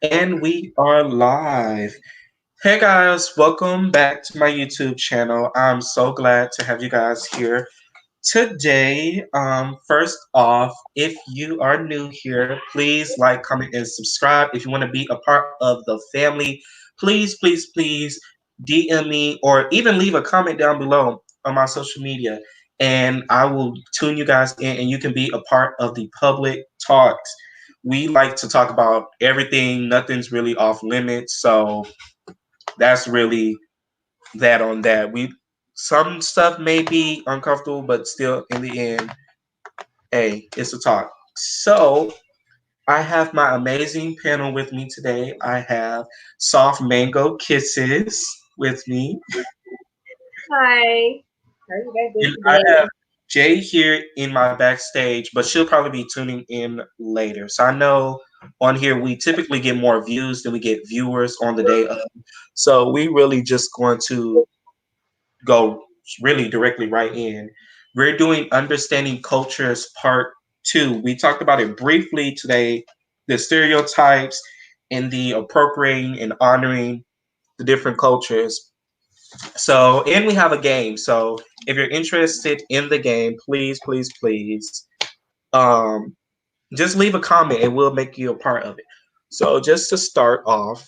And we are live. Hey guys, welcome back to my YouTube channel. I'm so glad to have you guys here today. First off, if you are new here, please like, comment, and subscribe. If you want to be a part of the family, please DM me or even leave a comment down below on my social media, and I will tune you guys in, and you can be a part of the public talks. We like to talk about everything. Nothing's really off limits, so that's really that on that. We some stuff may be uncomfortable, but still in the end, hey, it's a talk. So I have my amazing panel with me today. I have Soft Mango Kisses with me. Hi. How are you guys doing And I today? have Jay here in my backstage, but she'll probably be tuning in later. So I know on here we typically get more views than we get viewers on the day of. So we really just going to go really directly right in. We're doing Understanding Cultures Part 2. We talked about it briefly today, the stereotypes and the appropriating and honoring the different cultures. So, and we have a game. So, if you're interested in the game, please, um, just leave a comment and we'll make you a part of it. So, just to start off,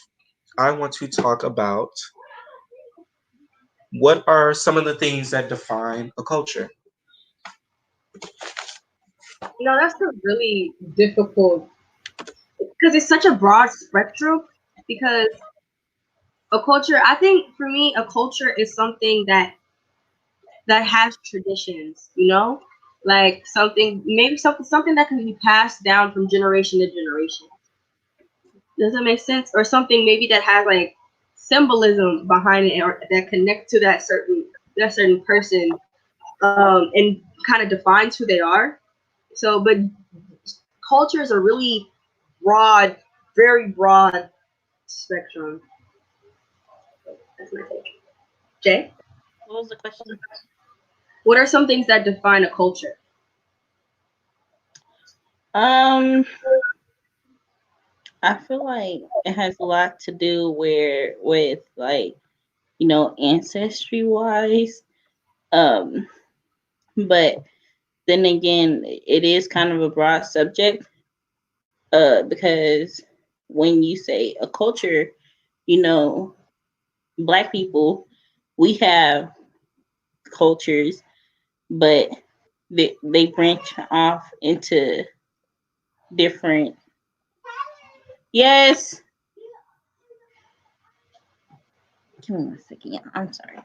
I want to talk about what are some of the things that define a culture. That's a really difficult because it's such a broad spectrum. Because a culture, I think for me, a culture is something that has traditions. Like something, maybe something that can be passed down from generation to generation. Does that make sense? Or something maybe that has like symbolism behind it, or that connect to that certain person, and kind of defines who they are. So, but cultures are really broad, very broad spectrum. That's my take. Jay, What was the question? what are some things that define a culture? Um, I feel like it has a lot to do with like, ancestry wise. Um, but then again, it is kind of a broad subject, because when you say a culture, you know, black people, we have cultures, but they branch off into different. Yes. Give me 1 second. Yeah, I'm sorry.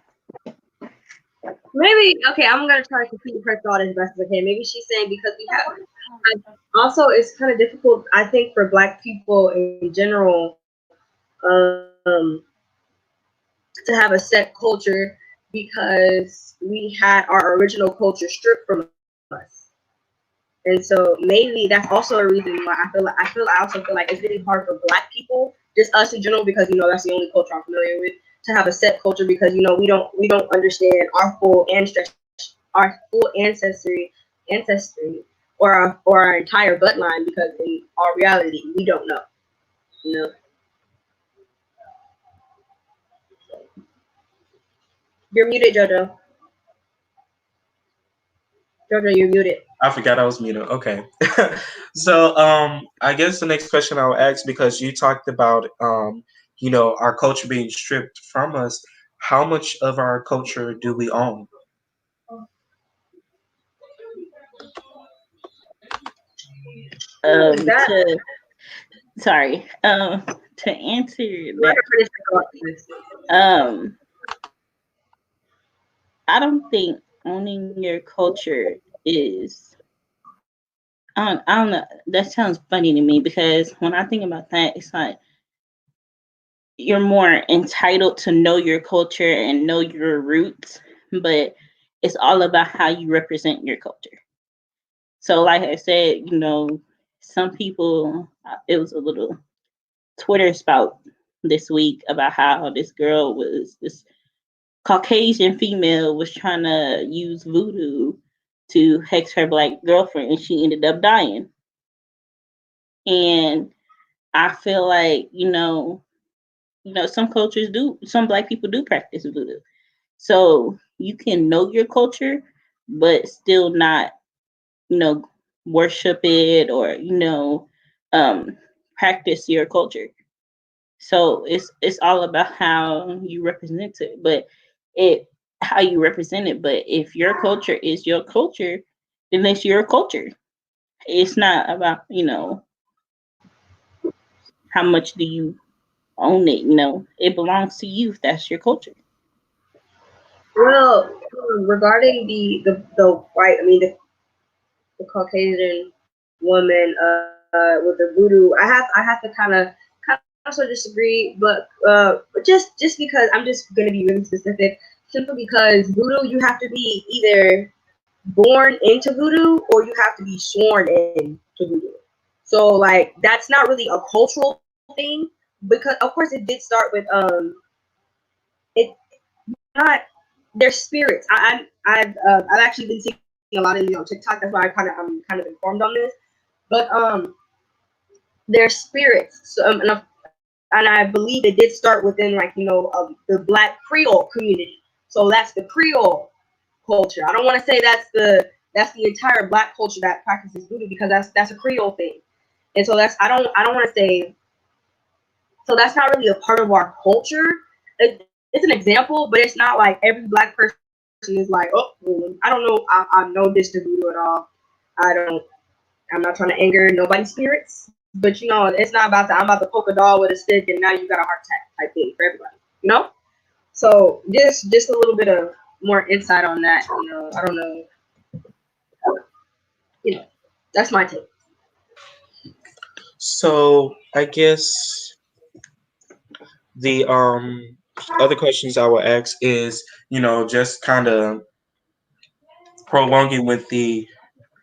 Maybe okay. I'm gonna try to complete her thought as best as I can. Maybe she's saying because we have. Also, it's kind of difficult, I think, for Black people in general, um, to have a set culture because we had our original culture stripped from us. And so maybe that's also a reason why I also feel like it's really hard for Black people, just us in general, because that's the only culture I'm familiar with, to have a set culture, because we don't understand our full ancestry, or our entire bloodline, because in all reality we don't know. You know, you're muted, Jojo. Jojo, you're muted. I forgot I was muted. Okay. So I guess the next question I'll ask, because you talked about our culture being stripped from us, how much of our culture do we own? Is that To sorry. To answer like that, a pretty thought this? um, I don't think owning your culture is. I don't know. That sounds funny to me because when I think about that, it's like you're more entitled to know your culture and know your roots, but it's all about how you represent your culture. So, like I said, some people, it was a little Twitter spout this week about how this Caucasian female was trying to use voodoo to hex her black girlfriend and she ended up dying. And I feel like, some cultures do, some Black people do practice voodoo. So you can know your culture, but still not, you know, worship it or, um, practice your culture. So it's all about how you represent it, but it how you represent it. But if your culture is your culture, then it's your culture. It's not about, how much do you own it, it belongs to you if that's your culture. Well, regarding the white, I mean the Caucasian woman with the voodoo, I have to kind of sort of disagree, but just because I'm just gonna be really specific, simply because voodoo you have to be either born into voodoo or you have to be sworn into voodoo. So like that's not really a cultural thing because of course it did start with it not their spirits. I've actually been seeing a lot of on TikTok. That's why I'm kind of informed on this. But their spirits. So and I believe it did start within like the Black Creole community. So that's the Creole culture. I don't want to say that's the entire Black culture that practices voodoo because that's a Creole thing. And so that's I don't want to say so that's not really a part of our culture. It's an example, but it's not like every Black person is like, oh, well, I don't know, I know this to voodoo at all. I don't. I'm not trying to anger nobody's spirits, but it's not about that. I'm about to poke a doll with a stick, and now you got a heart attack type thing for everybody. So just a little bit of more insight on that. I don't know. You know, that's my take. So I guess the other questions I will ask is, just kind of prolonging with the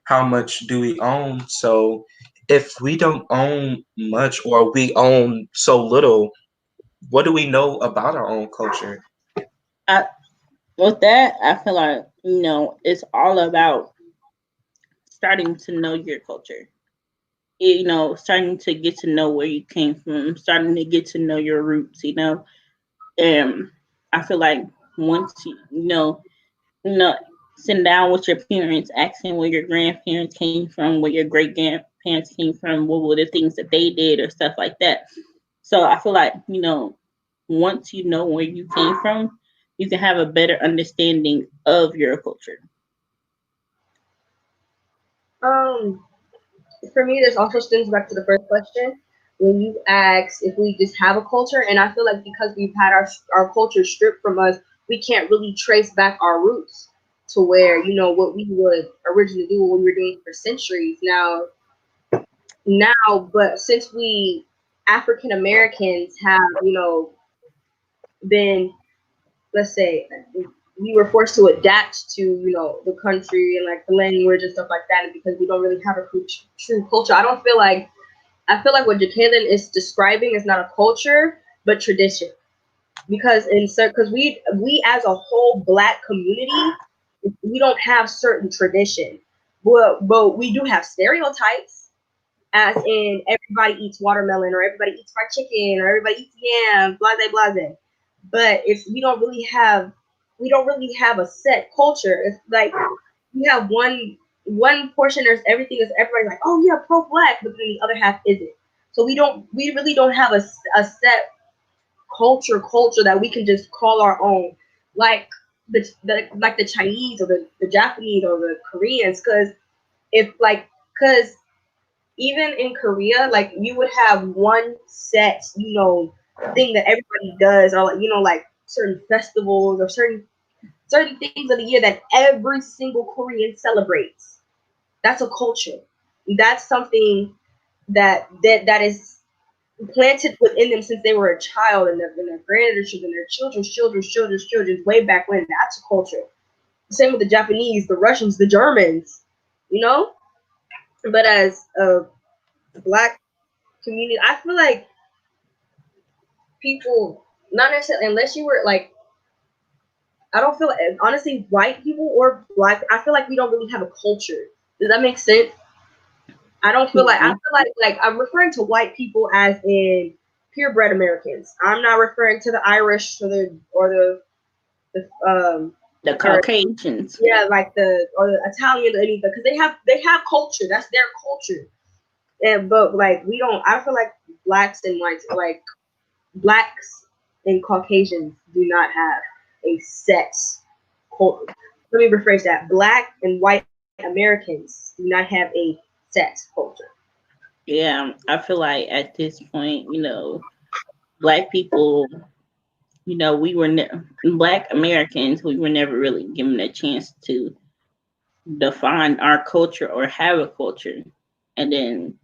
how much do we own? So if we don't own much or we own so little, what do we know about our own culture? I With that, I feel like, it's all about starting to know your culture. Starting to get to know where you came from, starting to get to know your roots. And I feel like once you know, sitting down with your parents, asking where your grandparents came from, where your great grandparents came from, what were the things that they did or stuff like that. So I feel like, once you know where you came from, you can have a better understanding of your culture. Um, for me, this also stems back to the first question when you ask if we just have a culture, and I feel like because we've had our culture stripped from us, we can't really trace back our roots to where what we would originally do, what we were doing for centuries but since we African Americans have been, let's say, we were forced to adapt to the country and like the language and stuff like that, and because we don't really have a true culture, I feel like what Jacqueline is describing is not a culture but tradition, because we as a whole Black community, we don't have certain tradition, but we do have stereotypes, as in everybody eats watermelon or everybody eats fried chicken or everybody eats yams, blase blase. But if we don't really have a set culture. It's like we have one portion. There's everything is everybody's like, oh yeah, pro Black, but then the other half isn't. So we really don't have a set culture that we can just call our own, like the Chinese or the Japanese or the Koreans, because even in Korea, like you would have one set, thing that everybody does, or like certain festivals or certain things of the year that every single Korean celebrates. That's a culture. That's something that is planted within them since they were a child, and their grandchildren, their children's way back when. That's a culture. Same with the Japanese, the Russians, the Germans, you know. But as a Black community, I feel like people, not necessarily unless you were like, I don't feel like, honestly, white people or Black, I feel like we don't really have a culture. Does that make sense? I don't feel like I Mhm. feel like I'm referring to white people as in purebred Americans. I'm not referring to the Irish or the The or Caucasians. yeah, like the or the Italian or anything, because they have culture. That's their culture. And but like we don't. I feel like blacks and whites, like blacks and Caucasians, do not have a set culture. Let me rephrase that. Black and white Americans do not have a set culture. Yeah, I feel like at this point, black people, black Americans, we were never really given a chance to define our culture or have a culture. And then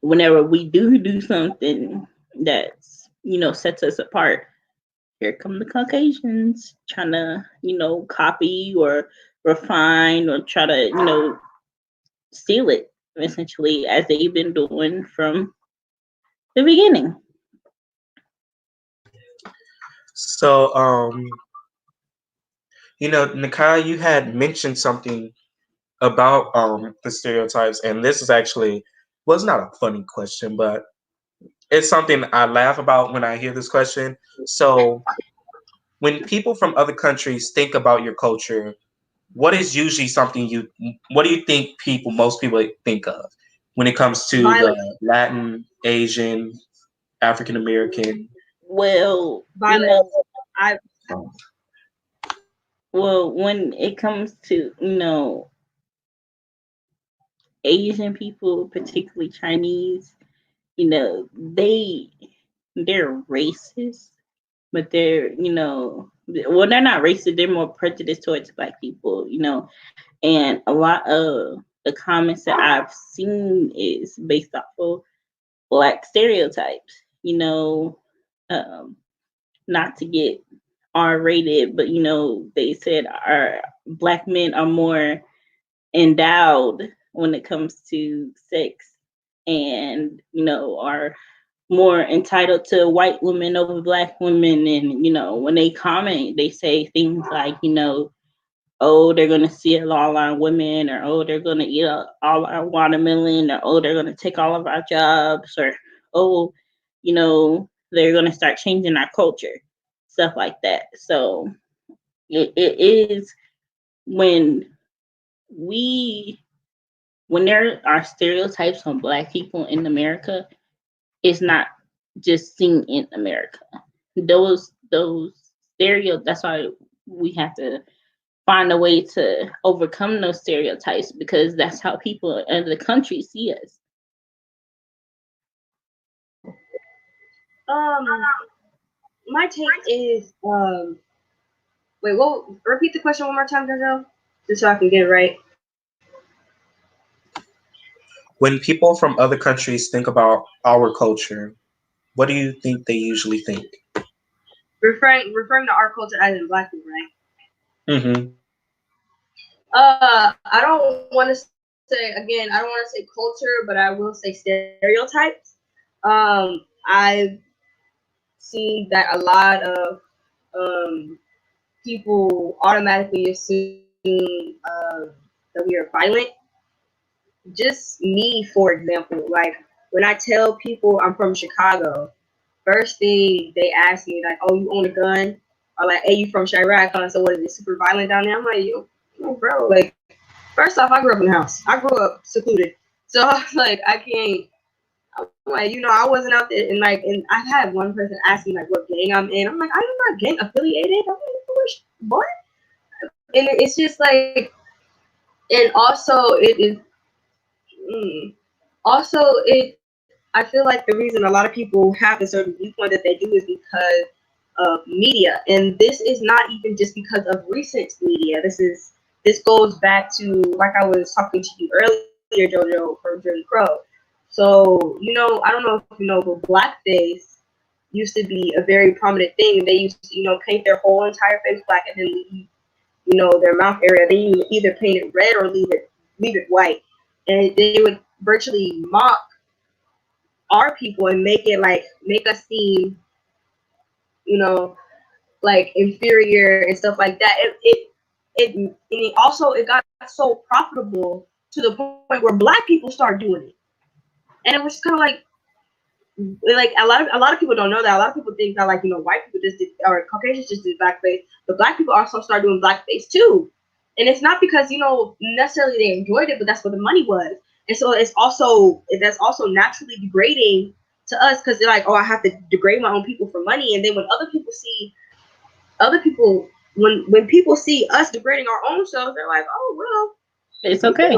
whenever we do something that's, sets us apart, here come the Caucasians trying to, copy or refine or try to, steal it essentially as they've been doing from the beginning. So, Nakai, you had mentioned something about the stereotypes, and this is actually it's not a funny question, but it's something I laugh about when I hear this question. So, when people from other countries think about your culture, what is usually something what do you think most people think of when it comes to the Violence, Latin, Asian, African American? Well, violence. I when it comes to, Asian people, particularly Chinese, they're racist, but they're not racist, they're more prejudiced towards black people, and a lot of the comments that I've seen is based off of black stereotypes, um, not to get R rated, but they said our black men are more endowed when it comes to sex and are more entitled to white women over black women. And when they comment they say things like, oh, they're gonna steal all our women, or oh, they're gonna eat all our watermelon, or oh, they're gonna take all of our jobs, or oh, they're gonna start changing our culture, stuff like that. So it is when we when there are stereotypes on black people in America, it's not just seen in America. Those stereotypes. That's why we have to find a way to overcome those stereotypes, because that's how people in the country see us. um my take is wait, well, repeat the question one more time, Denzel, just so I can get it right. When people from other countries think about our culture, what do you think they usually think? Referring to our culture as in black people, right? Hmm. I don't want to say again. I don't want to say culture, but I will say stereotypes. I've seen that a lot of um, people automatically assume that we are violent. Just me, for example, like when I tell people I'm from Chicago, first thing they ask me like, "Oh, you own a gun?" Or like, "Hey, you from Chirac? Huh? So what is it? Super violent down there?" I'm like, yo, bro. Like, first off, I grew up in a house. I grew up secluded, so I was like, I can't. I'm like, I wasn't out there, and I've had one person ask me like what gang I'm in. I'm like, I'm not gang affiliated. I'm like, what? And it's just like, and also it is. Mm, also, I feel like the reason a lot of people have a certain viewpoint that they do is because of media, and this is not even just because of recent media. This goes back to, like I was talking to you earlier, JoJo, from Jim Crow. So I don't know if you know, but blackface used to be a very prominent thing. They used to paint their whole entire face black and then leave their mouth area. They either paint it red or leave it white, and they would virtually mock our people and make us seem you know like inferior and stuff like that. And it also it got so profitable to the point where black people start doing it. And it was kind of like a lot of people don't know that. A lot of people think that like white people just did or Caucasians just did blackface, but black people also started doing blackface too. And it's not because necessarily they enjoyed it, but that's what the money was. And so that's also naturally degrading to us because they're like, oh, I have to degrade my own people for money. And then when when people see us degrading our own selves, they're like, oh well, it's okay.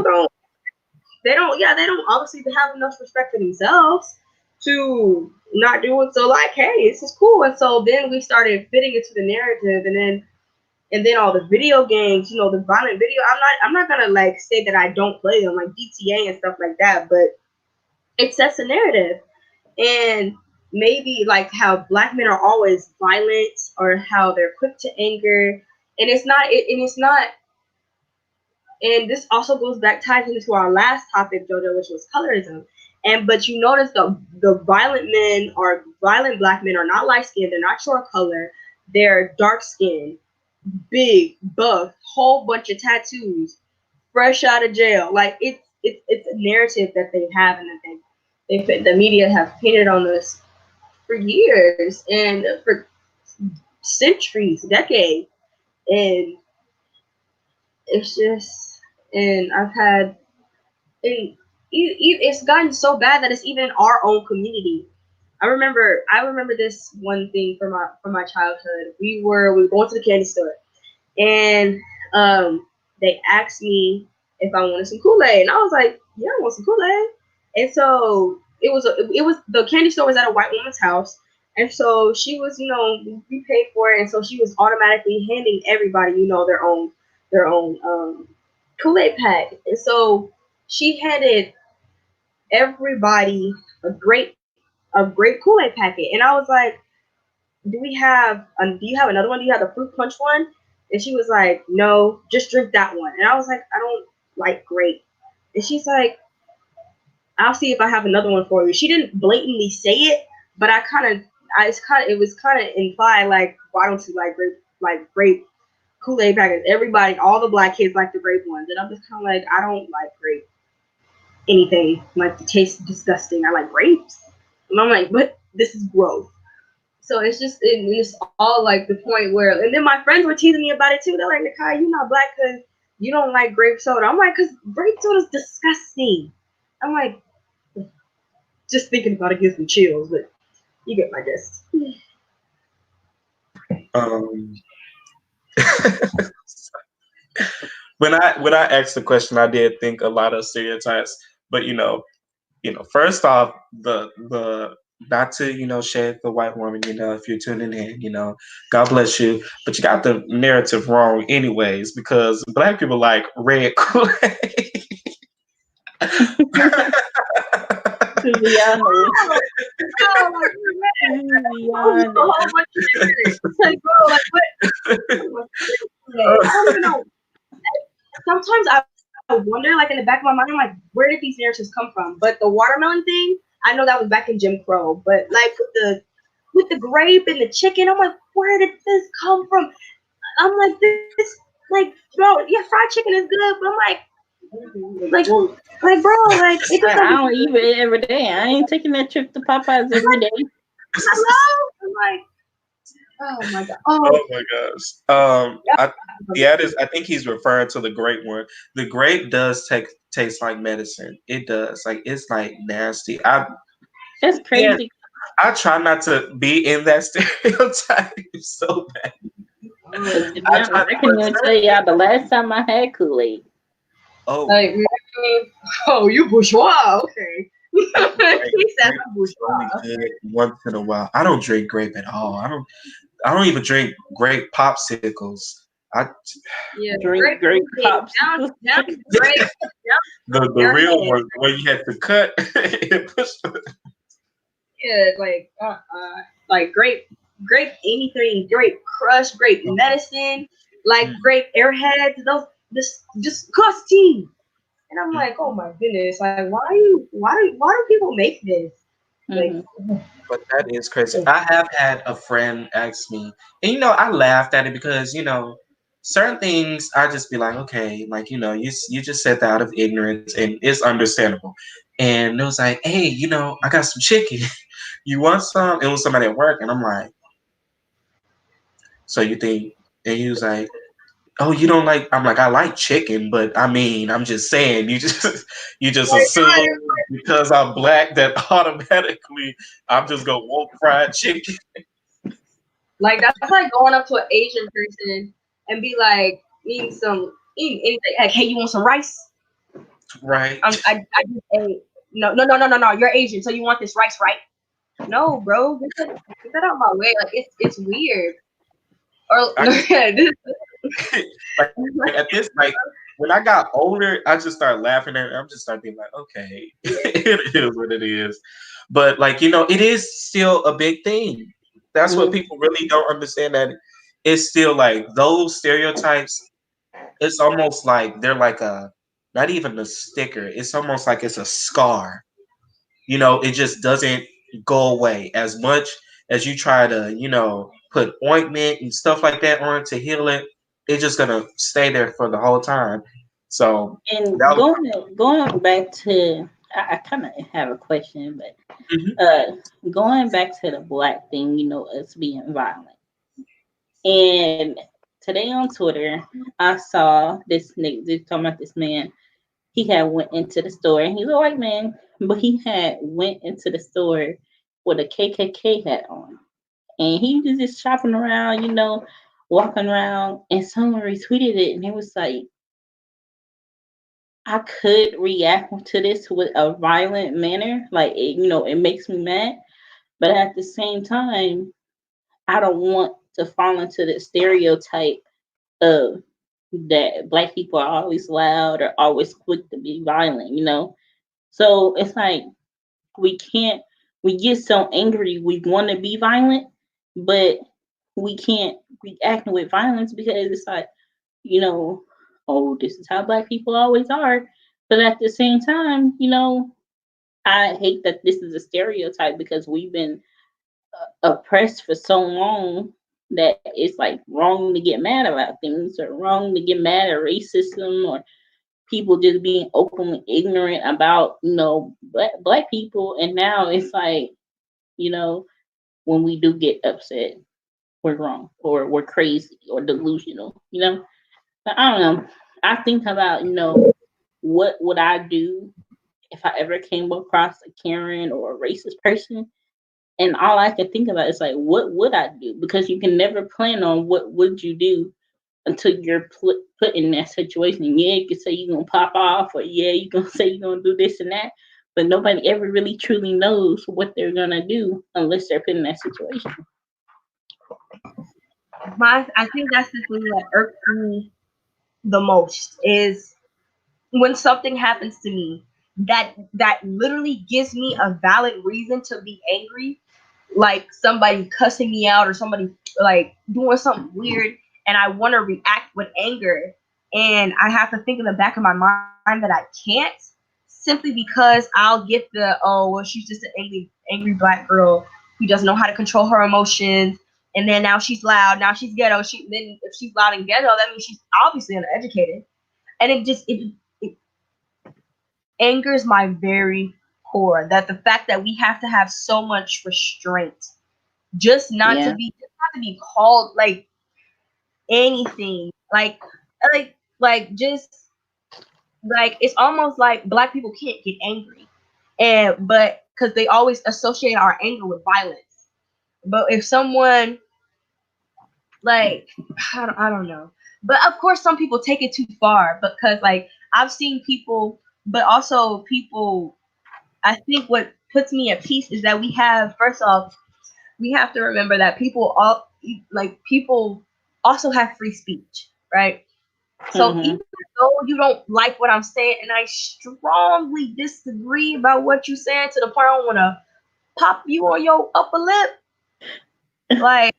They don't obviously have enough respect for themselves to not do it. So like, hey, this is cool. And so then we started fitting into the narrative, and then all the video games, the violent video. I'm not gonna like say that I don't play them, like GTA and stuff like that, but it sets a narrative. And maybe like how black men are always violent or how they're quick to anger, and and this also goes back ties into our last topic, Jojo, which was colorism. But you notice the violent black men are not light skinned, they're not short color, they're dark skinned, big, buff, whole bunch of tattoos, fresh out of jail. Like it's a narrative that they have and that the media have painted on us for years and for centuries, decades. And it's just, and I've had, and it's gotten so bad that it's even in our own community. I remember this one thing from my childhood. We were going to the candy store, and they asked me if I wanted some Kool-Aid, and I was like, yeah, I want some Kool-Aid. And so it was the candy store was at a white woman's house, and so she was, we paid for it, and so she was automatically handing everybody, their own Kool-Aid pack. And so she handed everybody a great Kool-Aid packet. And I was like, do you have another one? Do you have the fruit punch one? And she was like, no, just drink that one. And I was like, I don't like grape. And she's like, I'll see if I have another one for you. She didn't blatantly say it, but it was kind of implied, like, why don't you like grape Kool-Aid packets? Everybody, all the black kids like the grape ones. And I'm just kind of like, I don't like grape anything. Like, it tastes disgusting. I like grapes. And I'm like, but this is gross. So it's all like the point where, and then my friends were teasing me about it too. They're like, Nakiia, you're not black because you don't like grape soda. I'm like, because grape soda is disgusting. I'm like, just thinking about it gives me chills, but you get my gist. When I asked the question, I did think a lot of stereotypes, but first off, the not to shade the white woman, if you're tuning in, God bless you, but you got the narrative wrong anyways, because black people like red Kool-Aid. Sometimes I wonder, like in the back of my mind, I'm like, where did these narratives come from? But the watermelon thing, I know that was back in Jim Crow. But like with the grape and the chicken, I'm like, where did this come from? I'm like, this, like, bro, yeah, fried chicken is good, but I'm like, bro, like, it just I don't eat it every day. I ain't taking that trip to Popeyes every day. Hello? I'm like, oh my god. Oh my gosh. I think he's referring to the grape one. The grape does taste like medicine. It does. Like, it's like nasty. That's crazy. Yeah, I try not to be in that stereotype so bad. I can even tell y'all the last time I had Kool-Aid. Oh, like, you bourgeois, okay. He said bourgeois. Good once in a while. I don't drink grape at all. I don't even drink grape popsicles. Drink grape popsicles. The real one, where you had to cut and push. Yeah, like grape anything, grape crush, grape medicine, like grape airheads, those just disgusting. And I'm like, oh my goodness, like why do people make this? Like, but that is crazy. I have had a friend ask me, and I laughed at it because certain things I just be like, okay, like you just said that out of ignorance, and it's understandable. and it was like, hey, I got some chicken. You want some? It was somebody at work, and I'm like, so you think? And he was like, oh, you don't like? I'm like, I like chicken, but I mean, I'm just saying, you just you just assume because I'm black that automatically I'm just gonna want fried chicken, Like that's like going up to an Asian person and be like eating anything. Like, hey, you want some rice? right? I just ate. No. You're Asian, so you want this rice, right? No, bro, get that out of my way. Like it's weird. Or I just like at this like when I got older, I just started laughing at it. I'm just started being like, okay, it is what it is. But like it is still a big thing. That's what Mm. people really don't understand. That it's still like those stereotypes. It's almost like they're like a not even a sticker. It's almost like it's a scar. It just doesn't go away as much as you try to, put ointment and stuff like that on to heal it. It's just gonna stay there for the whole time. So And that going back to, I kind of have a question, but mhm. going back to the black thing, us being violent. And today on Twitter, I saw this nigga just talking about this man. He had went into the store, and he's a white man, but he had went into the store with a KKK hat on, and he was just shopping around, walking around, and someone retweeted it, and it was like, I could react to this with a violent manner, like it makes me mad, but at the same time, I don't want to fall into the stereotype of that black people are always loud or always quick to be violent. So it's like we can't we get so angry we want to be violent, but we can't react with violence because it's like, you know, oh, this is how black people always are. But at the same time, I hate that this is a stereotype because we've been oppressed for so long that it's like wrong to get mad about things or wrong to get mad at racism or people just being openly ignorant about black people. And now it's like, you know when we do get upset, we're wrong or we're crazy or delusional. But I don't know. I think about, what would I do if I ever came across a Karen or a racist person, and all I can think about is like, what would I do? Because you can never plan on what would you do until you're put in that situation. Yeah, you can say you're gonna pop off, or yeah, you can say you're gonna do this and that, but nobody ever really truly knows what they're gonna do unless they're put in that situation. I think that's the thing that irks me the most is when something happens to me that literally gives me a valid reason to be angry, like somebody cussing me out or somebody like doing something weird, and I want to react with anger, and I have to think in the back of my mind that I can't, simply because I'll get the, oh well, she's just an angry black girl who doesn't know how to control her emotions, and then now she's loud, now she's ghetto. Then if she's loud and ghetto, that means she's obviously uneducated, and it angers my very core that the fact that we have to have so much restraint just not to Yeah. be just not to be called like anything like just like it's almost like black people can't get angry, and but because they always associate our anger with violence. But if someone like I don't know, but of course some people take it too far because like I've seen people, but also people, I think what puts me at peace is that we have, first off, we have to remember that people also have free speech, right? So even Hmm. though you don't like what I'm saying, and I strongly disagree about what you're saying to the point I want to pop you on your upper lip, like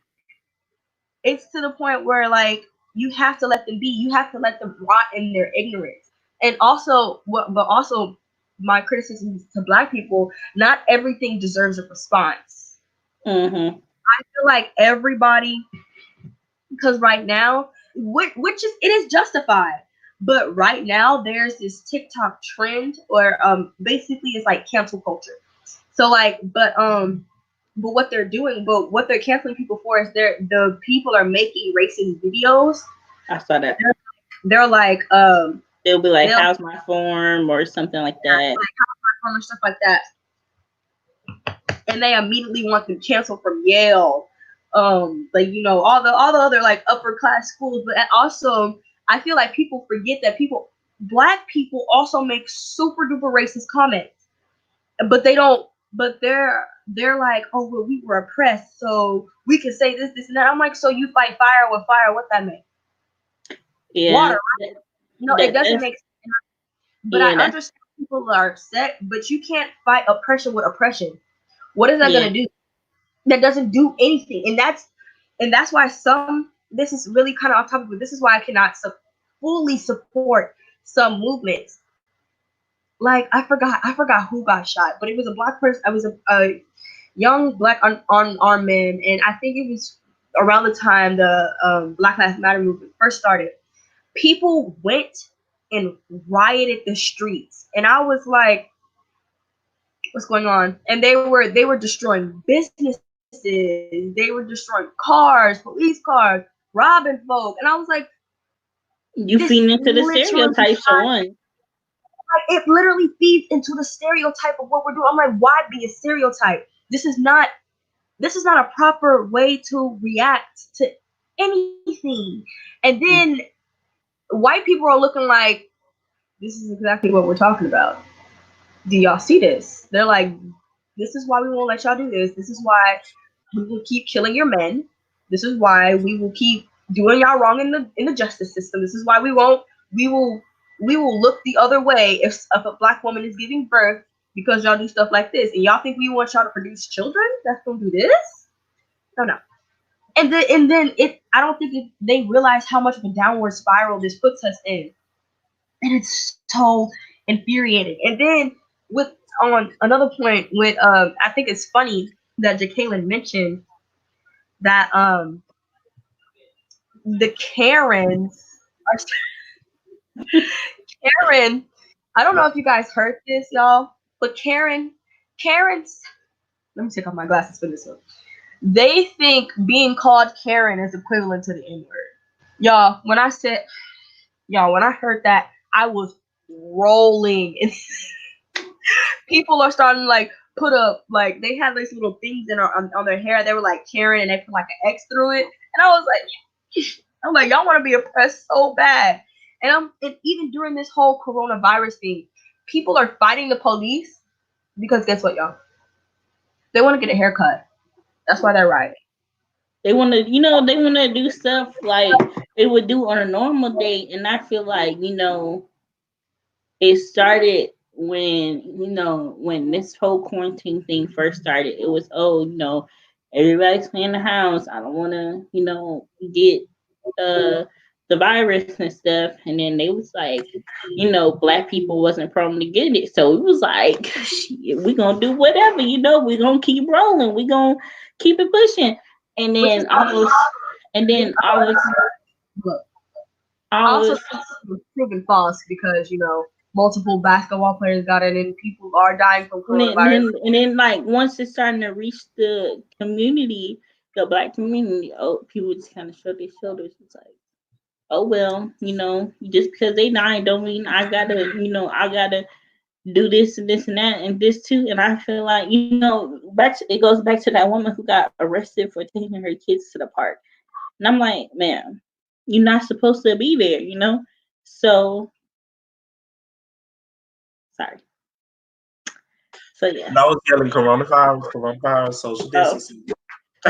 it's to the point where like you have to let them be, you have to let them rot in their ignorance. And also but also my criticism to black people, not everything deserves a response. Hmm. I feel like everybody, because right now, which is, it is justified. But right now there's this TikTok trend where basically it's like cancel culture. So like, but what they're doing, but what they're canceling people for is the people are making racist videos. I saw that. They're like They'll be like, they'll "How's my form?" or something like that. like or stuff like that, and they immediately want them canceled from Yale, like all the other like upper class schools. But also, I feel like people forget that black people also make super duper racist comments, but they don't. But they're like, oh well, we were oppressed, so we can say this, this, and that. I'm like, so you fight fire with fire? What that mean? Yeah, Water? No, it doesn't that's make sense. But I yeah, that's understand people are upset, but you can't fight oppression with oppression. What is that yeah, gonna do? That doesn't do anything, and that's why this is really kind of off topic, but this is why I cannot fully support some movements. Like I forgot who got shot, but it was a black person. It was a young black unarmed man, and I think it was around the time the Black Lives Matter movement first started. People went and rioted the streets, and I was like, what's going on? And they were destroying businesses, they were destroying cars, police cars, robbing folk, and I was like, this you feeding into the literally stereotypes for one. it literally feeds into the stereotype of what we're doing. I'm like, why be a stereotype? This is not a proper way to react to anything. And then white people are looking like, this is exactly what we're talking about. Do y'all see this? They're like, this is why we won't let y'all do this. This is why we will keep killing your men. This is why we will keep doing y'all wrong in the justice system. This is why we will look the other way if a black woman is giving birth because y'all do stuff like this. And y'all think we want y'all to produce children that's gonna do this? No. And then I don't think they realize how much of a downward spiral this puts us in. And it's so infuriating. And then with on another point with I think it's funny that Jacqueline mentioned that the Karens are Karen. I don't know if you guys heard this, y'all, but Karens. Let me take off my glasses for this one. They think being called Karen is equivalent to the N word. When I heard that, I was rolling. And people are starting to like put up like they had these little things on their hair. They were like Karen, and they put like an X through it. And I was like, y'all want to be oppressed so bad. And even during this whole coronavirus thing, people are fighting the police because guess what, y'all? They want to get a haircut. That's why they're rioting. They want to, they want to do stuff like they would do on a normal day, and I feel like, it started when this whole quarantine thing first started. It was, everybody's in the house. I don't want to, get the virus and stuff. And then they was like, black people wasn't prone to get it, so it was like, shit, we gonna do whatever. We gonna keep rolling. We gonna keep it pushing. And Which is then I was, look. I Also, was, it was proven false because multiple basketball players got it, and people are dying from And then, coronavirus. like once it's starting to reach the community, the black community, people just kind of shrug their shoulders. It's like, oh well, just because they dying don't mean I gotta do this and this and that and this too. And I feel like it goes back to that woman who got arrested for taking her kids to the park, and I'm like, man, you're not supposed to be there. So sorry. So yeah. And I was yelling coronavirus, social Oh. distancing.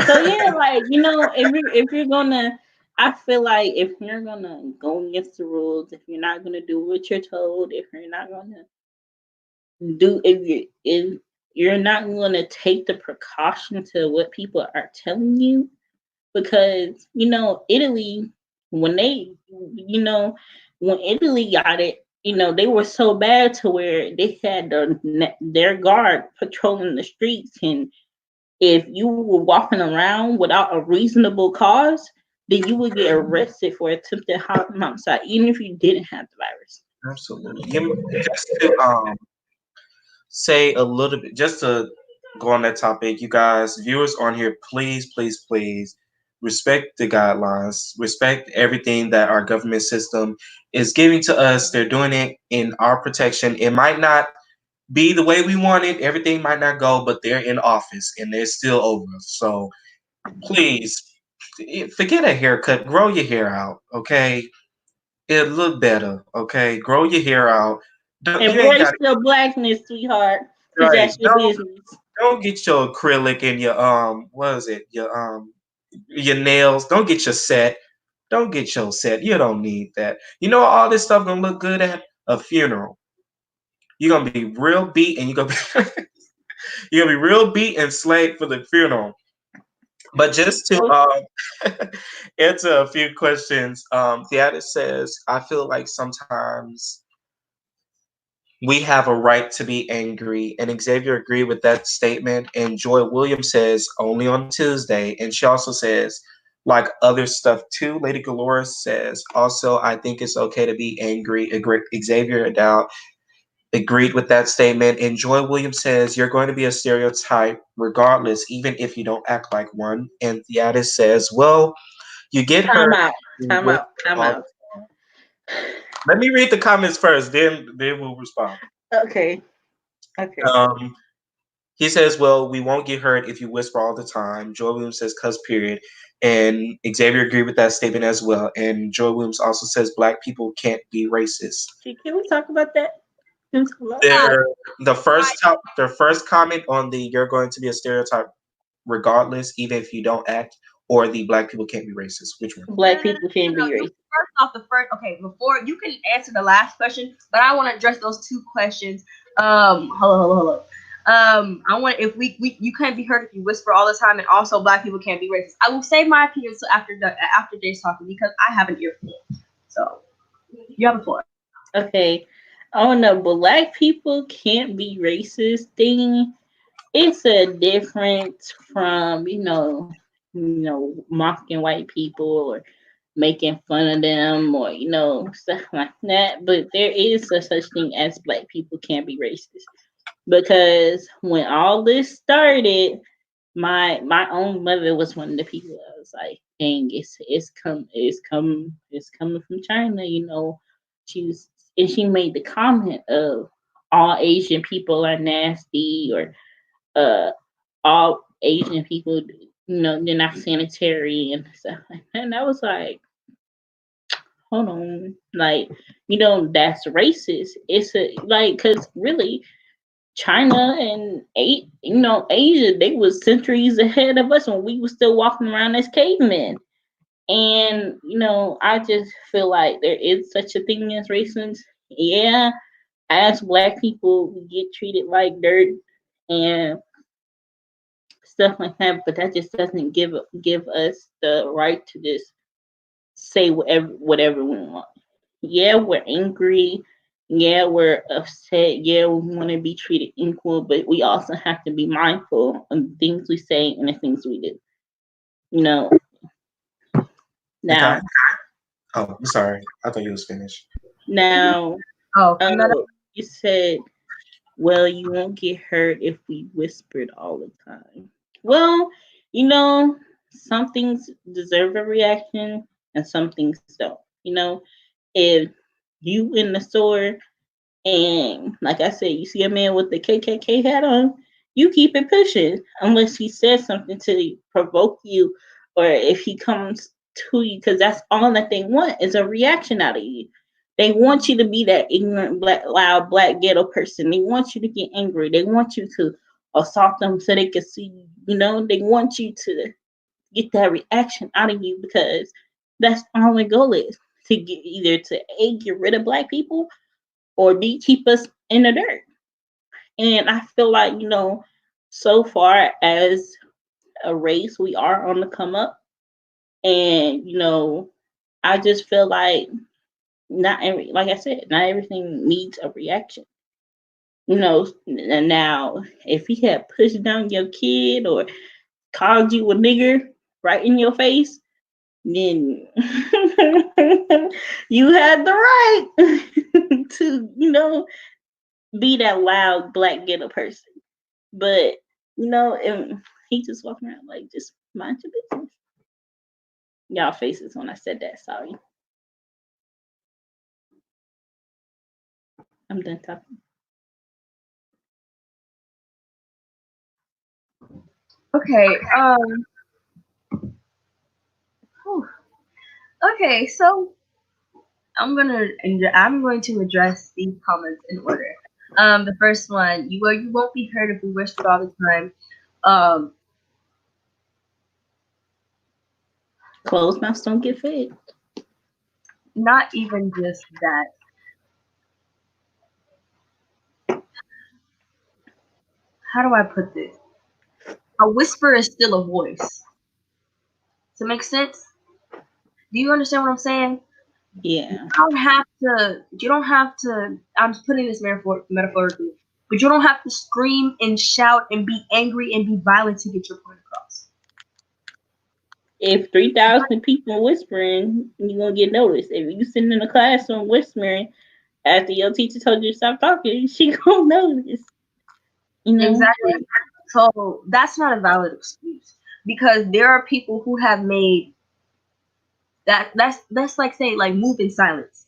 So yeah, like if you're gonna, I feel like if you're gonna go against the rules, if you're not gonna do what you're told, if you're not gonna if you're not gonna take the precaution to what people are telling you, because Italy, when they you know when Italy got it, they were so bad to where they had their guard patrolling the streets, and if you were walking around without a reasonable cause, then you would get arrested for attempted homicide, even if you didn't have the virus. Absolutely. Just to say a little bit, just to go on that topic, you guys, viewers on here, please, please, please respect the guidelines, respect everything that our government system is giving to us. They're doing it in our protection. It might not be the way we want it, everything might not go, but they're in office and they're still over us. So please forget a haircut, grow your hair out, okay? It look better, okay? Grow your hair out. Don't you ain't Embrace got your blackness, sweetheart, because right. that's your business. Don't get your acrylic and your what is it? Your nails. Don't get your set. Don't get your set. You don't need that. You know all this stuff gonna look good at a funeral. You're gonna be real beat and you're gonna be real beat and slayed for the funeral. But just to answer a few questions, Theatis says, I feel like sometimes we have a right to be angry. And Xavier agreed with that statement. And Joy Williams says, only on Tuesday. And she also says, like other stuff too. Lady Galora says, also, I think it's okay to be angry. Xavier Dow agreed with that statement. And Joy Williams says, you're going to be a stereotype regardless, even if you don't act like one. And Theatis says, well, you get Time hurt out, time with out, time all. out. Let me read the comments first, then we'll respond. Okay, okay. Um, he says, well, we won't get hurt if you whisper all the time. Joy Williams says, cuss, period. And Xavier agreed with that statement as well. And Joy Williams also says, black people can't be racist. Can we talk about that? Can we talk about that? Yeah, Their their first comment on the you're going to be a stereotype regardless, even if you don't act, or the black people can't be racist. Which one? no, Black no, no, people can no, be no. racist. First off, the first. Okay, before you can answer the last question, but I want to address those two questions. Hold on. I want if we you can't be heard if you whisper all the time, and also black people can't be racist. I will save my opinion so after Jay's talking because I have an earful. So you have the floor. Okay. Oh no, black people can't be racist thing. It's a difference from, mocking white people or making fun of them or, stuff like that. But there is a such thing as black people can't be racist. Because when all this started, my own mother was one of the people that was like, dang, it's coming from China, She was and she made the comment of all Asian people are nasty or uh all Asian people, they're not sanitary and stuff like that. And I was like, hold on, like, that's racist. It's a like, cause really China and Asia, they was centuries ahead of us when we were still walking around as cavemen. And I just feel like there is such a thing as racism. Yeah, as black people, we get treated like dirt and stuff like that, but that just doesn't give us the right to just say whatever we want. Yeah, we're angry. Yeah, we're upset. Yeah, we want to be treated equal, but we also have to be mindful of the things we say and the things we do. You know, Okay. now, Oh, I'm sorry. I thought you was finished. now, Oh, uh, no, no. you said, well, you won't get hurt if we whispered all the time. Well, some things deserve a reaction and some things don't. If you in the store and, like I said, you see a man with the KKK hat on, you keep it pushing unless he says something to provoke you or if he comes to you, because that's all that they want is a reaction out of you. They want you to be that ignorant, black, loud, black ghetto person. They want you to get angry. They want you to assault them so they can see you. They want you to get that reaction out of you because that's all the goal is to get either to A, get rid of black people or B, keep us in the dirt. And I feel like, so far as a race, we are on the come up. And, I just feel like like I said, not everything needs a reaction. And now if he had pushed down your kid or called you a nigger right in your face, then you had the right to, be that loud black ghetto person. But if he just walking around like, just mind your business. Y'all faces when I said that. Sorry, I'm done talking. Okay. Whew. Okay. So I'm going to address these comments in order. The first one, you won't be hurt if we whisper all the time. Um, Closed mouths don't get fed. Not even just that. How do I put this? A whisper is still a voice. Does it make sense? Do you understand what I'm saying? Yeah. You don't have to, I'm putting this metaphorically, but you don't have to scream and shout and be angry and be violent to get your point across. If 3,000 people whispering, you're going to get noticed. If you sitting in the classroom whispering after your teacher told you to stop talking, she going to notice. Exactly. So that's not a valid excuse, because there are people who have made that's like saying, like, move in silence,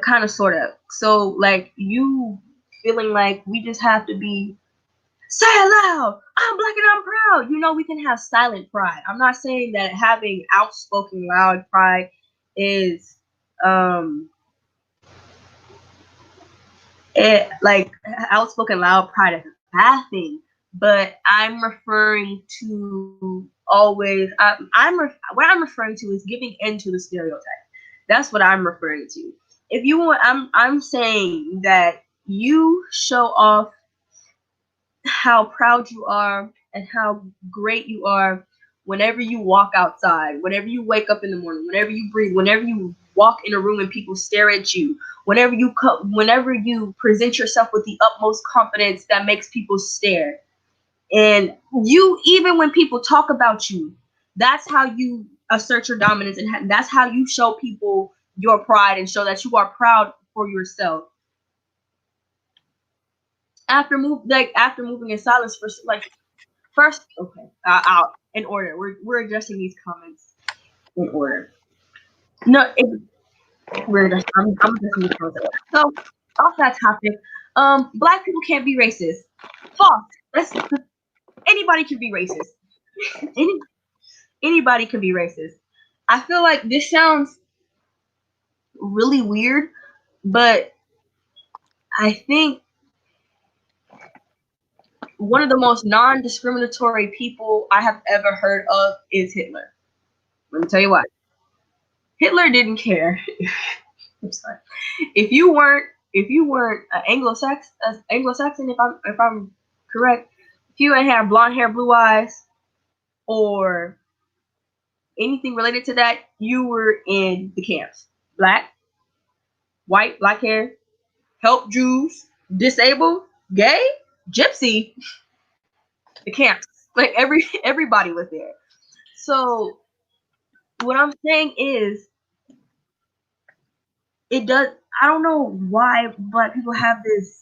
kind of, sort of. So, like, you feeling like we just have to be, say it loud, I'm black and I'm proud. We can have silent pride. I'm not saying that having outspoken loud pride is like, outspoken loud pride is a bad thing, but I'm referring to always. What I'm referring to is giving in to the stereotype. That's what I'm referring to. If you want, I'm saying that you show off how proud you are and how great you are whenever you walk outside, whenever you wake up in the morning, whenever you breathe, whenever you walk in a room and people stare at you, whenever you present yourself with the utmost confidence that makes people stare. And you, even when people talk about you, that's how you assert your dominance, and that's how you show people your pride and show that you are proud for yourself. After moving in silence for, like, first, okay, out in order. We're addressing these comments in order. No, I'm addressing these comments in order. So, off that topic, black people can't be racist. False. Anybody can be racist. Anybody can be racist. I feel like this sounds really weird, but I think one of the most non-discriminatory people I have ever heard of is Hitler. Let me tell you why. Hitler didn't care. I'm sorry. If you weren't Anglo-Saxon, if I'm correct, if you ain't have blonde hair, blue eyes, or anything related to that, you were in the camps. Black, white, black hair, help Jews, disabled, gay, gypsy, the camps. Like, everybody was there. So what I'm saying is, it does. I don't know why black people have this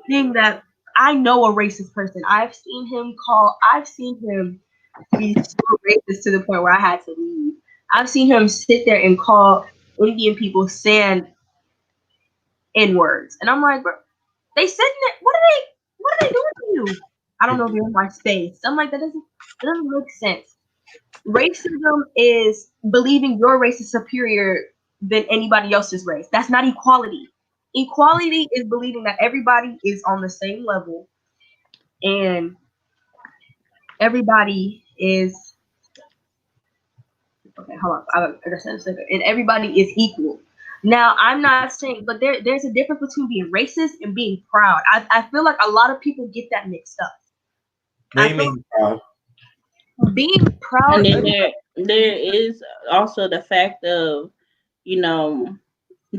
thing that, I know a racist person. I've seen him be so racist to the point where I had to leave. I've seen him sit there and call Indian people sand N words, and I'm like, bro, they said that. What are they doing to you? I don't know if you're in my space. I'm like, that doesn't make sense. Racism is believing your race is superior than anybody else's race. That's not equality. Equality is believing that everybody is on the same level, and everybody is, okay. Hold on, I understand a second. And everybody is equal. Now, I'm not saying, but there's a difference between being racist and being proud. I feel like a lot of people get that mixed up. What do you mean proud? Being proud. And then there is also the fact of, you know,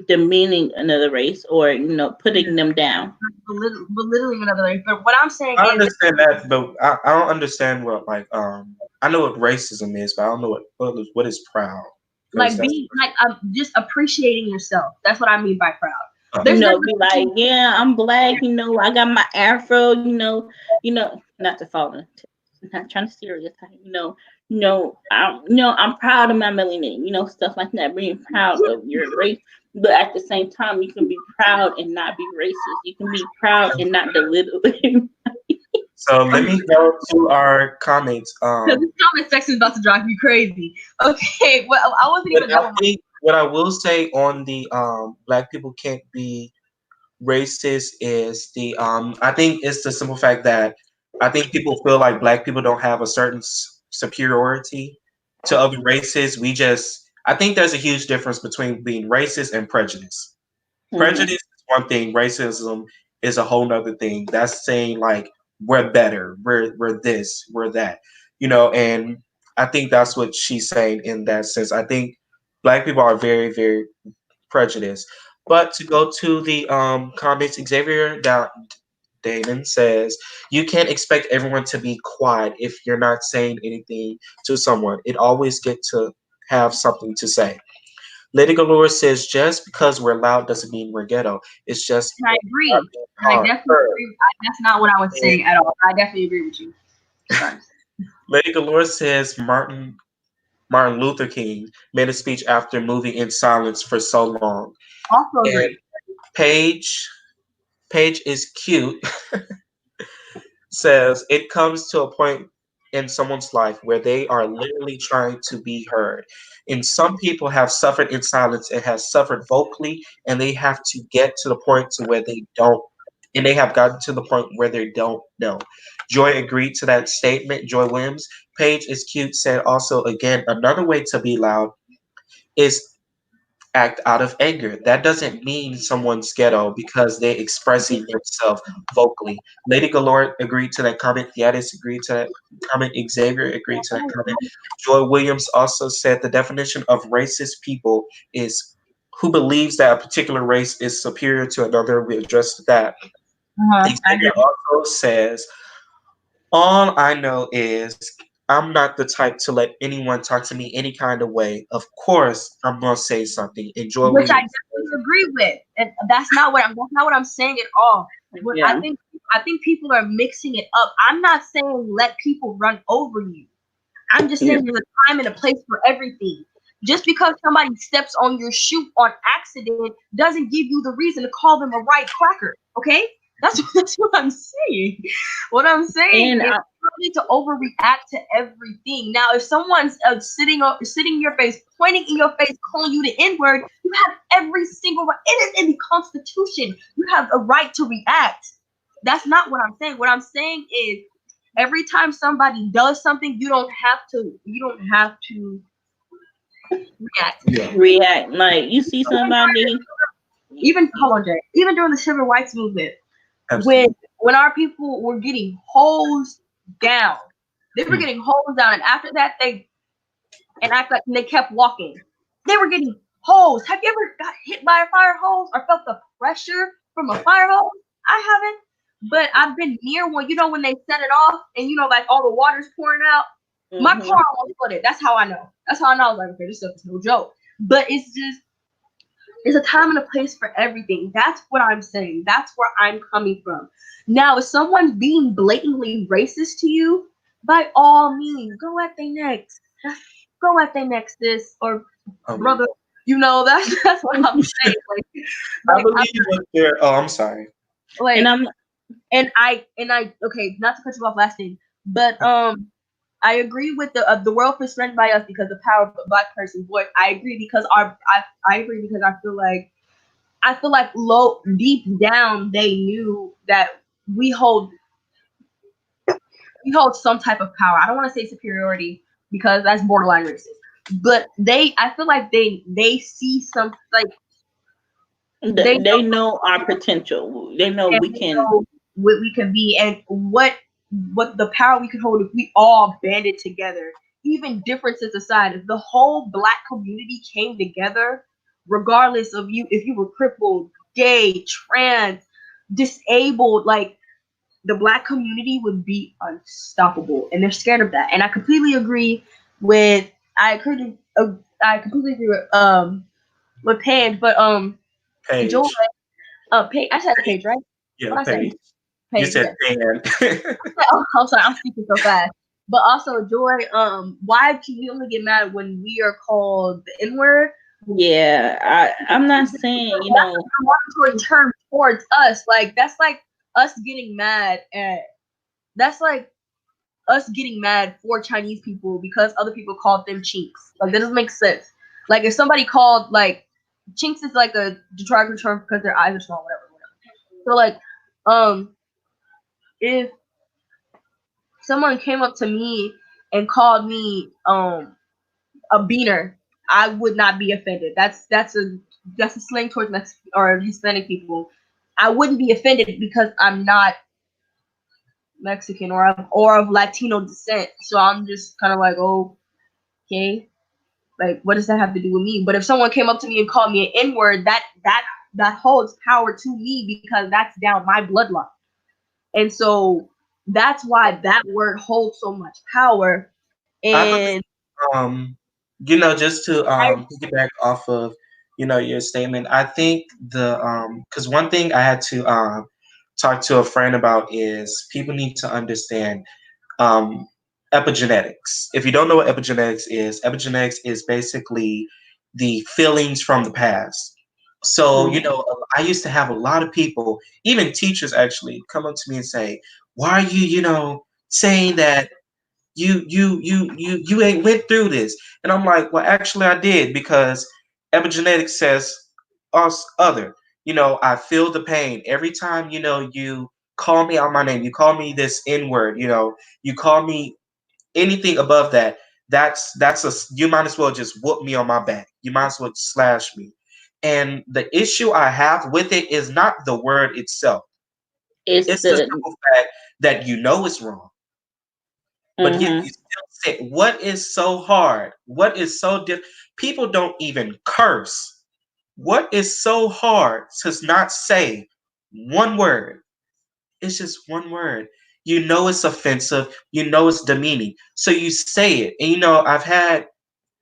demeaning another race, or putting them down. Belittling another race. But what I'm saying I is, understand that, but I don't understand what, like, I know what racism is, but I don't know what is proud because Like that's being like just appreciating yourself. That's what I mean by proud. You There's know, different be like, yeah, I'm black. You know, I got my afro. Not to fall into, not trying to stereotype. I'm proud of my melanin. Stuff like that. Being proud of your race, but at the same time, you can be proud and not be racist. You can be proud and not belittle. so. Let me go to our comments. because this comment section is about to drive me crazy. Okay, well I wasn't But even I done with think what I will say on the black people can't be racist is the I think it's the simple fact that I think people feel like black people don't have a certain superiority to other races. We just I think there's a huge difference between being racist and prejudice. Hmm. Prejudice is one thing, racism is a whole nother thing. That's saying like we're better, we're this, we're that. And I think that's what she's saying in that sense. I think black people are very, very prejudiced. But to go to the comments, Xavier Damon says, you can't expect everyone to be quiet if you're not saying anything to someone. It always get to have something to say. Lady Galore says, just because we're loud doesn't mean we're ghetto. It's just and I not agree. being And I definitely heard. agree. That's not what I was And saying at all. I definitely agree with you. Sorry. Lady Galore says Martin Luther King made a speech after moving in silence for so long. Also And agree. Paige Paige is cute says it comes to a point in someone's life where they are literally trying to be heard. And some people have suffered in silence and have suffered vocally, and they have to get to the point to where they don't, and they have gotten to the point where they don't know. Joy agreed to that statement. Joy Williams, Paige is cute, said also again, another way to be loud is act out of anger. That doesn't mean someone's ghetto because they're expressing themselves vocally. Lady Galore agreed to that comment. Yadis agreed to that comment. Xavier agreed to that comment. Joy Williams also said the definition of racist people is who believes that a particular race is superior to another. We addressed that. I Xavier agree. also says all I know is I'm not the type to let anyone talk to me any kind of way. Of course, I'm gonna say something. Enjoy Which I Williams. definitely agree with, and that's not what I'm saying at all. But I Yeah. think I think people are mixing it up. I'm not saying let people run over you. I'm just Yeah. saying there's a time and a place for everything. Just because somebody steps on your shoe on accident doesn't give you the reason to call them a right cracker. Okay? That's what I'm saying. What I'm saying And is you don't need to overreact to everything. Now, if someone's sitting in your face, pointing in your face, calling you the N word, you have every single right. It is in the Constitution. You have a right to react. That's not what I'm saying. What I'm saying is every time somebody does something, you don't have to react. Yeah, react. Like you see somebody. Even hold on, Jay. Even during the civil rights movement, when absolutely. when our people were getting hosed down, they were Mm. getting hosed down, and after that they kept walking. They were getting hosed. Have you ever got hit by a fire hose or felt the pressure from a fire hose? I haven't, but I've been near one. You know when they set it off and like all the water's pouring out. My Hmm. car almost flooded. That's how I know. That's how I know. I was like, okay, this stuff is no joke. But it's a time and a place for everything. That's what I'm saying. That's where I'm coming from. Now, if someone's being blatantly racist to you, by all means, go at their next. Go at their next, sis or Um, brother. That's what I'm saying. I Like I'm believe what they're. Oh, I'm sorry. And like, I'm and I. Okay, not to cut you off, last thing, but I agree with the world was strengthened by us because the power of a black person's voice. I agree because I agree because I feel like low deep down they knew that we hold we hold some type of power. I don't want to say superiority because that's borderline racist. But I feel like they see some like they they know our potential. They know and we we can. know what we can be and what the power we could hold if we all banded together. Even differences aside, if the whole black community came together, regardless of you, if you were crippled, gay, trans, disabled, like the black community would be unstoppable, and they're scared of that. And I completely agree with I completely agree with Paige, but Joy, Page. Paige, I said Paige, right? Yeah, What I say? Page. You Paige, said yeah. pan. Oh, I'm sorry, I'm speaking so fast. But also, Joy, why can we only get mad when we are called the N word? Yeah, I'm not saying, That's a derogatory term towards us. Like that's like us getting mad at. That's like us getting mad for Chinese people because other people called them chinks. Like that doesn't make sense. Like if somebody called like chinks is like a derogatory term because their eyes are small, whatever, whatever. So like, if someone came up to me and called me a beaner, I would not be offended. That's a slang towards or Hispanic people. I wouldn't be offended because I'm not Mexican or of Latino descent. So I'm just kind of like, oh, okay, like what does that have to do with me? But if someone came up to me and called me an N word, that holds power to me because that's down my bloodline, and so that's why that word holds so much power. I believe, And um, just to I, piggyback off of, your statement, I think because one thing I had to talk to a friend about is people need to understand um, epigenetics. If you don't know what epigenetics is basically the feelings from the past. So, Mhm. I used to have a lot of people, even teachers actually, come up to me and say, "Why are you, saying that you ain't went through this?" And I'm like, "Well, actually I did because epigenetics says us other. I feel the pain every time, you call me out my name, you call me this N word, you call me anything above that. That's you might as well just whoop me on my back. You might as well slash me." And the issue I have with it is not the word itself. It's It's the the simple fact that you know it's wrong, but yet you mhm. still say, what is so hard? What is so people don't even curse. What is so hard to not say one word? It's just one word. You know it's offensive. You know it's demeaning. So you say it. And I've had,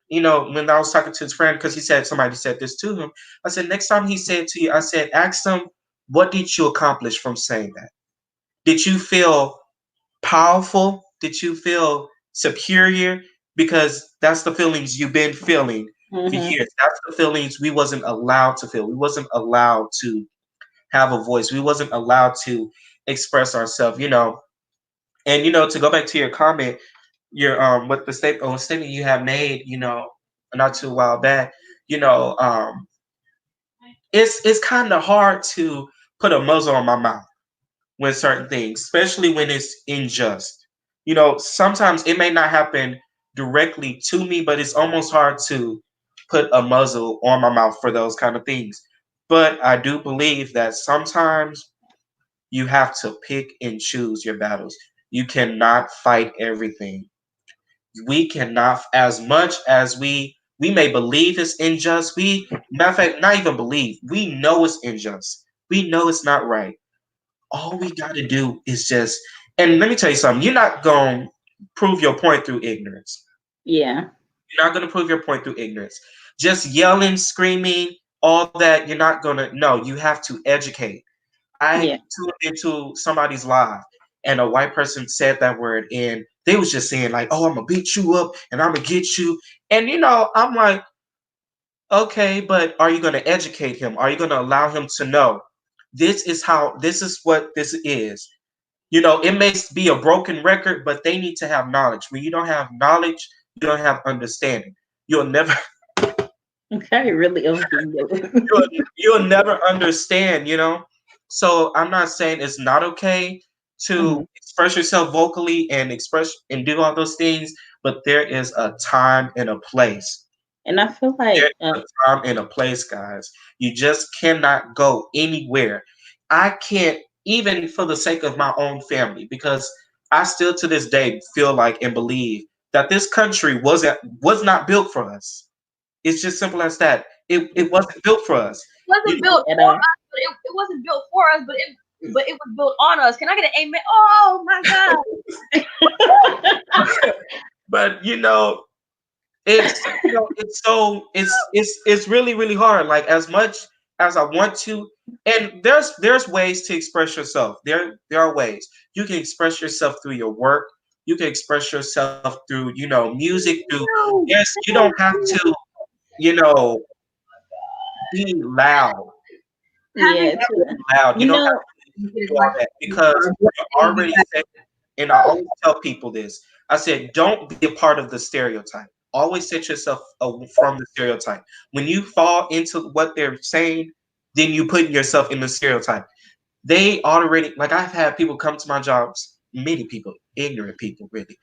when I was talking to his friend, because somebody said this to him, I said, next time he said to you, I said, ask him, what did you accomplish from saying that? Did you feel powerful? Did you feel superior? Because that's the feelings you've been feeling for Mhm. years. That's the feelings we wasn't allowed to feel. We wasn't allowed to have a voice. We wasn't allowed to express ourselves, And to go back to your comment, your what the statement you have made, not too while back, you know, um, it's kind of hard to put a muzzle on my mouth when certain things, especially when it's unjust. Sometimes it may not happen directly to me, but it's almost hard to put a muzzle on my mouth for those kind of things. But I do believe that sometimes you have to pick and choose your battles. You cannot fight everything. We cannot, as much as we may believe it's unjust. Matter of fact, not even believe. We know it's unjust. We know it's not right. All we got to do is just, and let me tell you something, you're not going to prove your point through ignorance. Yeah. You're not going to prove your point through ignorance. Just yelling, screaming, all that, you're not going to, no, you have to educate. I Yeah. tuned into somebody's live and a white person said that word and they was just saying like, "Oh, I'm going to beat you up and I'm going to get you." And I'm like, okay, but are you going to educate him? Are you going to allow him to know this is what this is? It may be a broken record, but they need to have knowledge. When you don't have knowledge, you don't have understanding. You'll never Okay, really open. you'll, you'll never understand, So I'm not saying it's not okay to Mhm. express yourself vocally and express and do all those things, but there is a time and a place. And I feel There's like a time and a place, guys. You just cannot go anywhere. I can't, even for the sake of my own family, because I still to this day feel like and believe that this country was not built for us. It's just simple as that. It wasn't built for us. You wasn't know, built at for us, but it wasn't built for us, but but it was built on us. Can I get an amen? Oh my God. But it's really really hard. Like as much as I want to, and there's ways to express yourself. There are ways you can express yourself through your work. You can express yourself through music. Through Yes, you don't have to you know be loud. Having Yeah, Loud. You you don't have know, to do all that because you're already set. And I always tell people this. I said, don't be a part of the stereotype. Always set yourself from the stereotype. When you fall into what they're saying, then you put yourself in the stereotype. They already, like I've had people come to my jobs, many people, ignorant people really,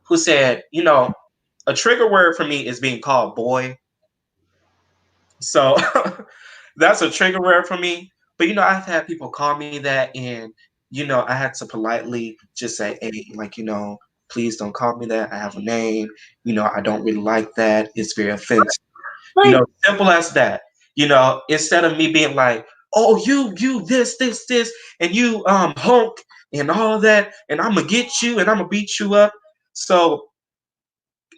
who said, a trigger word for me is being called boy. So that's a trigger word for me. But I've had people call me that, and I had to politely just say, "Hey, like please don't call me that. I have a name. I don't really like that. It's very offensive. like Simple as that. Instead of me being like, oh, you, this, and you, hunk, and all that, and I'm gonna get you, and I'm gonna beat you up. So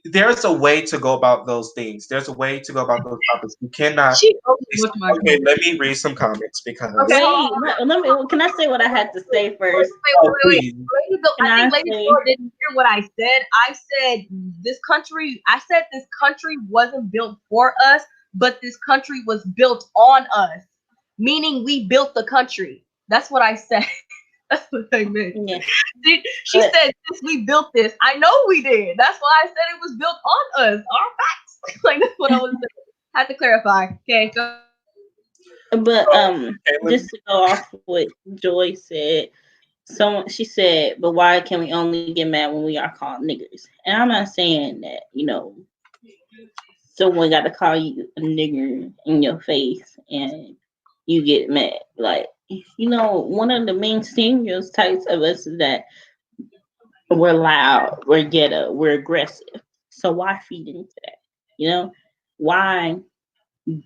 there's a way to go about those things. There's a way to go about those topics. You cannot. she opened with my Okay, let me read some comments because. Okay, hold on, wait, hold on. let me. Can I say what I had to say first? Oh, please. Can I I think Lady say? Flora didn't hear what I said. I said this country wasn't built for us, but this country was built on us. Meaning we built the country. That's what I said. That's what I meant. Yeah, She but said, "Yes, we built this." I know we did. That's why I said it was built on us. Our facts. Like that's what I was saying. Had to clarify. Okay, go ahead. but Okay, just to go off what Joy said, she said, "But why can we only get mad when we are called niggers?" And I'm not saying that someone got to call you a nigger in your face and you get mad. Like one of the main stereotypes of us is that we're loud, we're ghetto, we're aggressive. So why feed into that? Why,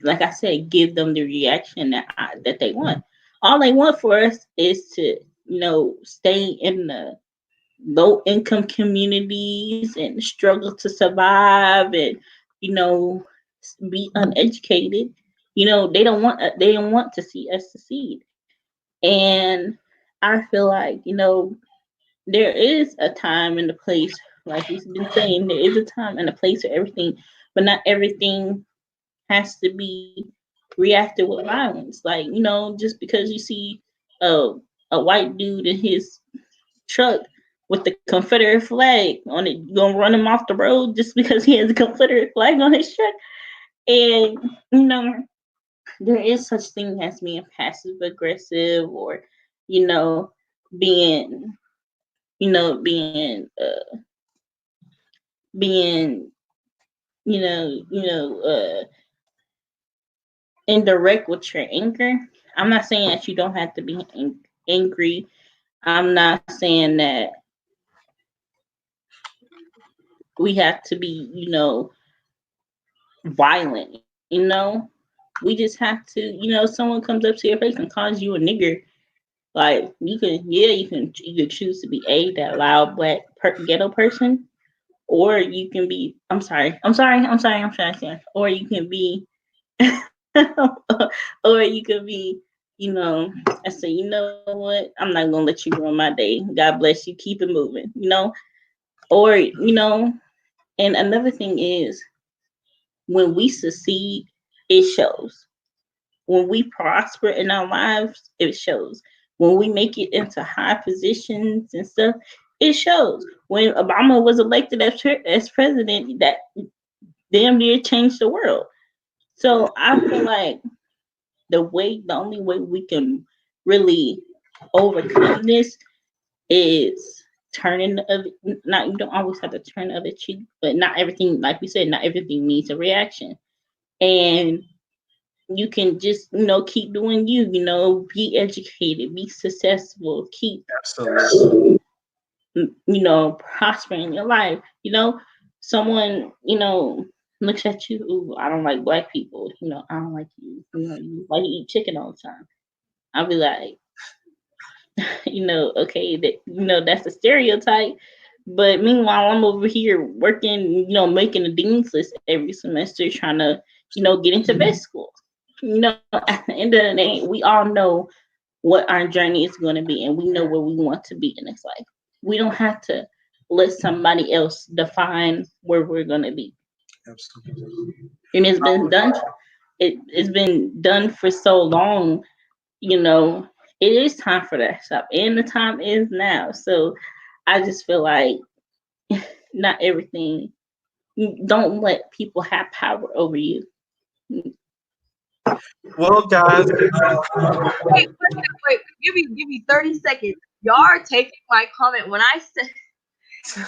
like I said, give them the reaction that they want. All they want for us is to, stay in the low income communities and struggle to survive and, you know, be uneducated. They don't want to see us succeed. And I feel like, there is a time and a place, like we've been saying, there is a time and a place for everything, but not everything has to be reacted with violence. Like, just because you see a a white dude in his truck with the Confederate flag on it, you gonna run him off the road just because he has a Confederate flag on his truck. And there is such thing as being passive aggressive or, you know, being being indirect with your anger. I'm not saying that you don't have to be angry. I'm not saying that we have to be, violent. We just have to, someone comes up to your face and calls you a nigger. Like you can choose to be that loud black ghetto person, or you can be. I'm sorry. Or you can be, or you could be, I say, you know what? I'm not gonna let you ruin my day. God bless you. Keep it moving. Or and another thing is when we succeed, it shows. When we prosper in our lives, it shows. When we make it into high positions and stuff, it shows. When Obama was elected as president, that damn near changed the world. So I feel like the only way we can really overcome this is turning the other. Not you don't always have to turn the other cheek, but not everything, like we said, not everything needs a reaction. And you can just keep doing be educated, be successful, keep Absolutely. prospering your life. Someone looks at you, ooh, I don't like black people, I don't like you, you like to eat chicken all the time. I'll be like, Okay, that that's a stereotype. But meanwhile, I'm over here working, making a dean's list every semester, trying to, get into vet school. At the end of the day, we all know what our journey is going to be, and we know where we want to be in this life. We don't have to let somebody else define where we're going to be. Absolutely. And it's been done for so long, you know, it is time for that stuff, and the time is now. So I just feel like not everything. Don't let people have power over you. Well, guys, Wait. Give me 30 seconds. Y'all are taking my comment when I said,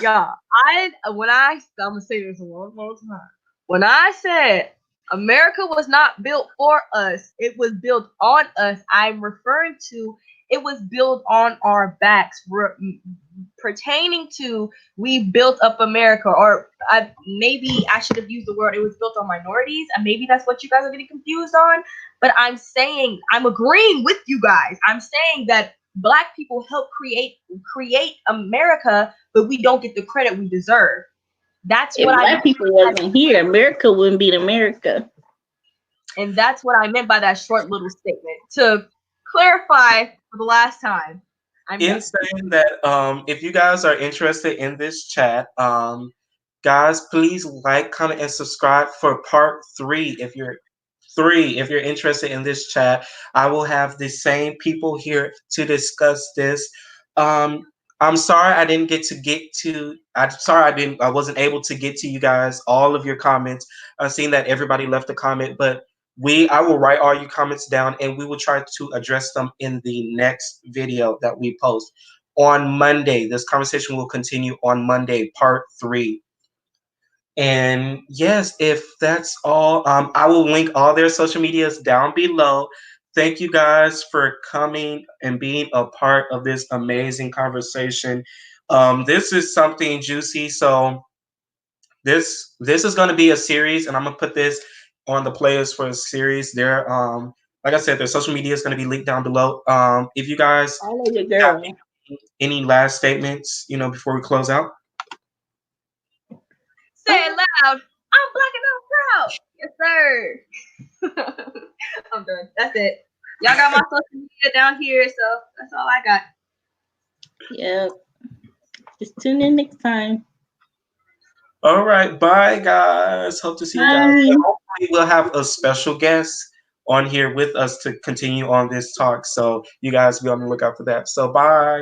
y'all. I'm gonna say this one more time. When I said America was not built for us, it was built on us. I'm referring to it was built on our backs, pertaining to we built up America, or maybe I should have used the word it was built on minorities, and maybe that's what you guys are getting confused on. But I'm agreeing with you guys. I'm saying that Black people help create America, but we don't get the credit we deserve. That's If what I Black people wasn't here, America wouldn't be America. And that's what I meant by that short little statement. To clarify for the last time, I'm in done. saying that, if you guys are interested in this chat, guys, please like, comment, and subscribe for part three. If you're interested in this chat, I will have the same people here to discuss this. Um, I'm sorry I didn't get to get to. I'm sorry I wasn't able to get to you guys all of your comments. I've seen that everybody left a comment, but I will write all your comments down and we will try to address them in the next video that we post on Monday. This conversation will continue on Monday, part three. And yes, if that's all, I will link all their social medias down below. Thank you guys for coming and being a part of this amazing conversation. This is something juicy, so this is going to be a series, and I'm gonna put this on the playlist for a series. Like I said, their social media is going to be linked down below. If you guys I know your have girl. any last statements, before we close out. Say it loud. I'm Black and I'm proud. Yes, sir. I'm done. That's it. Y'all got my social media down here, so that's all I got. Yep. Just tune in next time. All right, bye guys. Hope to see you guys. Bye. And hopefully, we'll have a special guest on here with us to continue on this talk. So you guys be on the lookout for that. So bye.